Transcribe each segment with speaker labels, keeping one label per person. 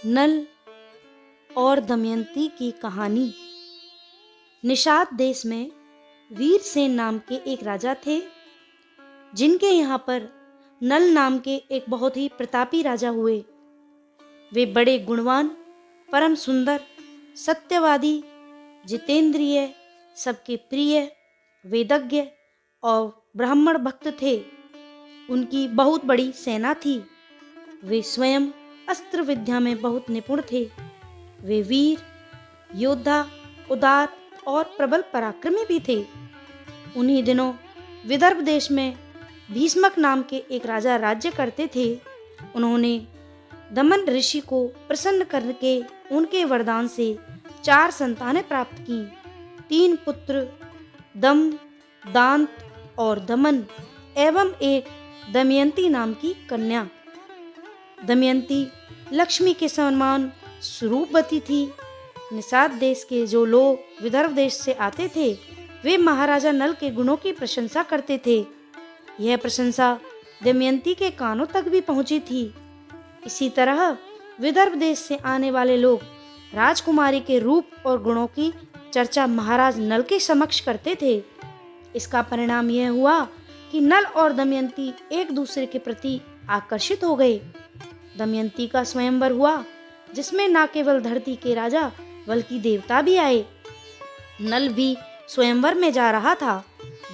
Speaker 1: नल और दमयंती की कहानी। निषाद देश में वीरसेन नाम के एक राजा थे, जिनके यहाँ पर नल नाम के एक बहुत ही प्रतापी राजा हुए। वे बड़े गुणवान, परम सुंदर, सत्यवादी, जितेंद्रिय, सबके प्रिय, वेदज्ञ और ब्राह्मण भक्त थे। उनकी बहुत बड़ी सेना थी। वे स्वयं अस्त्र विद्या में बहुत निपुण थे। वे वीर, योद्धा, उदार और प्रबल पराक्रमी भी थे। उन्हीं दिनों विदर्भ देश में भीष्मक नाम के एक राजा राज्य करते थे। उन्होंने दमन ऋषि को प्रसन्न करके उनके वरदान से 4 संतानें प्राप्त की। 3 पुत्र, दम, दांत और दमन एवं एक दमयंती नाम की कन्या। दमयंती लक्ष्मी के समान स्वरूपवती थी। निषाद देश के जो लोग विदर्भ देश से आते थे, वे महाराजा नल के गुणों की प्रशंसा करते थे। यह प्रशंसा दमयंती के कानों तक भी पहुंची थी। इसी तरह विदर्भ देश से आने वाले लोग राजकुमारी के रूप और गुणों की चर्चा महाराज नल के समक्ष करते थे। इसका परिणाम यह हुआ कि नल और दमयंती एक दूसरे के प्रति आकर्षित हो गए। दमयंती का स्वयंवर हुआ, जिसमें न केवल धरती के राजा बल्कि देवता भी आए। नल भी स्वयंवर में जा रहा था।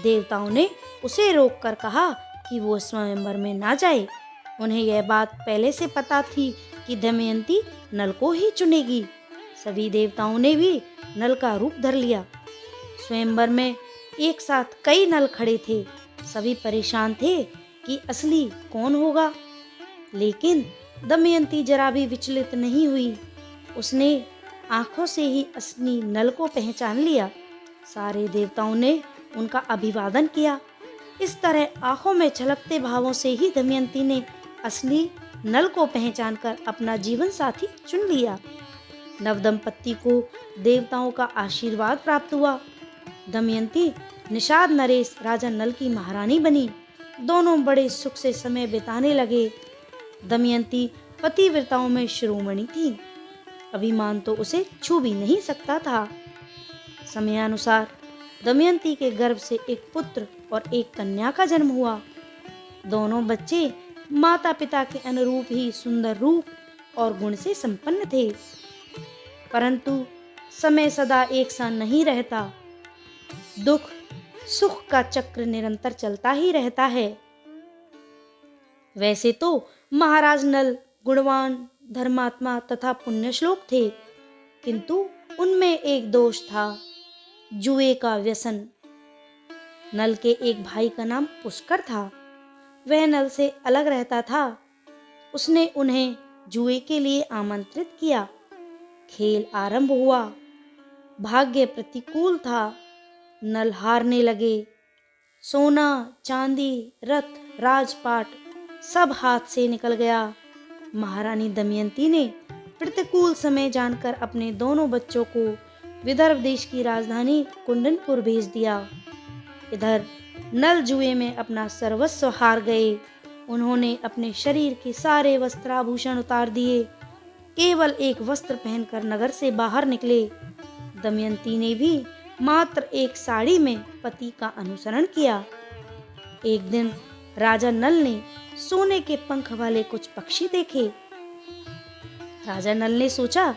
Speaker 1: देवताओं ने उसे रोककर कहा कि वो स्वयंवर में ना जाए। उन्हें यह बात पहले से पता थी कि दमयंती नल को ही चुनेगी। सभी देवताओं ने भी नल का रूप धर लिया। स्वयंवर में एक साथ कई नल खड़े थे। सभी परेशान थे कि असली कौन होगा। लेकिन दमयंती जरा भी विचलित नहीं हुई। उसने आंखों से ही असली नल को पहचान लिया। सारे देवताओं ने उनका अभिवादन किया। इस तरह आंखों में छलकते भावों से ही दमयंती ने असली नल को पहचानकर अपना जीवन साथी चुन लिया। नवदंपति को देवताओं का आशीर्वाद प्राप्त हुआ। दमयंती निषाद नरेश राजा नल की महारानी बनी। दोनों बड़े सुख से समय बिताने लगे। दमयंती पतिव्रताओं में शिरोमणि थी। अभिमान तो उसे छू भी नहीं सकता था। समयानुसार दमयंती के गर्भ से एक पुत्र और एक कन्या का जन्म हुआ। दोनों बच्चे माता पिता के अनुरूप ही सुंदर रूप और गुण से संपन्न थे। परंतु समय सदा एक सा नहीं रहता। दुख सुख का चक्र निरंतर चलता ही रहता है। वैसे तो महाराज नल गुणवान, धर्मात्मा तथा पुण्यश्लोक थे, किंतु उनमें एक दोष था, जुए का व्यसन। नल के एक भाई का नाम पुष्कर था। वह नल से अलग रहता था। उसने उन्हें जुए के लिए आमंत्रित किया। खेल आरंभ हुआ। भाग्य प्रतिकूल था। नल हारने लगे। सोना, चांदी, रथ, राजपाट सब हाथ से निकल गया। महारानी दमयंती ने प्रतिकूल समय जानकर अपने दोनों बच्चों को विदर्भ देश की राजधानी कुंदनपुर भेज दिया। इधर नल जुए में अपना सर्वस्व हार गए। उन्होंने अपने शरीर के सारे वस्त्राभूषण उतार दिए। केवल एक वस्त्र पहनकर नगर से बाहर निकले। दमयंती ने भी मात्र एक साड़ी में पति का अनुसरण किया। एक दिन राजा नल ने सोने के पंख वाले कुछ पक्षी देखे। राजा नल ने सोचा,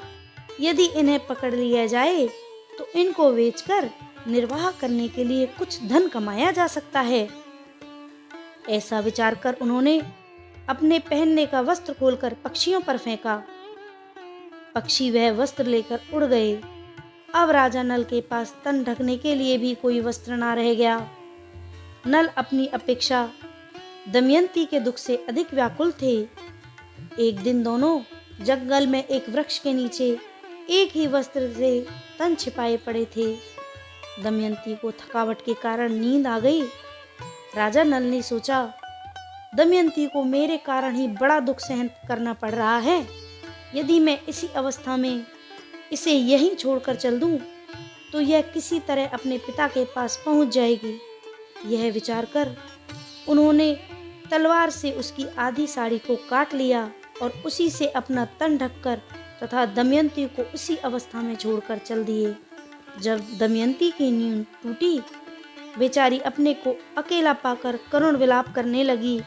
Speaker 1: यदि इन्हें पकड़ लिया जाए तो इनको बेचकर निर्वाह करने के लिए कुछ धन कमाया जा सकता है। ऐसा विचार कर उन्होंने अपने पहनने का वस्त्र खोलकर पक्षियों पर फेंका। पक्षी वह वस्त्र लेकर उड़ गए। अब राजा नल के पास तन ढकने के लिए भी कोई वस्त्र ना रह गया। नल अपनी अपेक्षा दमयंती के दुख से अधिक व्याकुल थे। एक दिन दोनों जंगल में एक वृक्ष के नीचे एक ही वस्त्र से तन छिपाए पड़े थे। दमयंती को थकावट के कारण नींद आ गई। राजा नल ने सोचा, दमयंती को मेरे कारण ही बड़ा दुख सहन करना पड़ रहा है। यदि मैं इसी अवस्था में इसे यहीं छोड़कर चल दूं, तो यह किसी तरह अपने पिता के पास पहुंच जाएगी। यह विचार कर उन्होंने तलवार से उसकी आधी साड़ी को काट लिया और उसी से अपना तन ढककर तथा दमयंती को उसी अवस्था में छोड़कर चल दिए। जब दमयंती की नींद टूटी, बेचारी अपने को अकेला पाकर करुण विलाप करने लगी।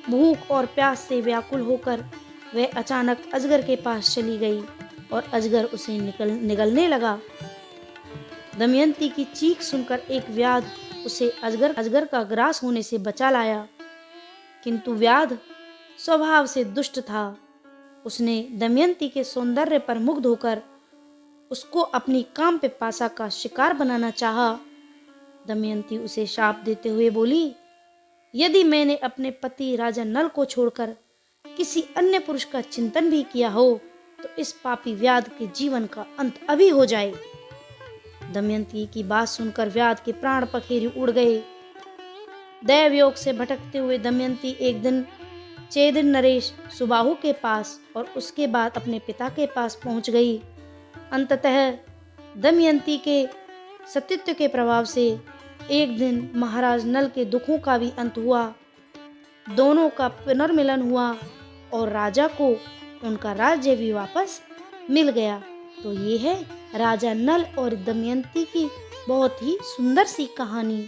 Speaker 1: भूख और प्यास से व्याकुल होकर वह अचानक अजगर के पास चली गई और अजगर उसे निगलने लगा। दमयंती की चीख सुनकर एक व्याध उसे अजगर का ग्रास होने से बचा लाया, किंतु व्याध स्वभाव से दुष्ट था। उसने दमयंती के सौंदर्य पर मुग्ध होकर उसको अपनी काम पिपासा का शिकार बनाना चाहा। दमयंती उसे शाप देते हुए बोली, यदि मैंने अपने पति राजा नल को छोड़कर किसी अन्य पुरुष का चिंतन भी किया हो तो इस पापी व्याध के जीवन का अंत अभी हो जाए। दमयंती की बात सुनकर व्याध के प्राण पखेरु उड़ गए। दैवयोग से भटकते हुए दमयंती एक दिन चेदिर नरेश सुबाहु के पास और उसके बाद अपने पिता के पास पहुंच गई। अंततः दमयंती के सतीत्व के प्रभाव से एक दिन महाराज नल के दुखों का भी अंत हुआ। दोनों का पुनर्मिलन हुआ और राजा को उनका राज्य भी वापस मिल गया। तो ये है राजा नल और दमयंती की बहुत ही सुंदर सी कहानी।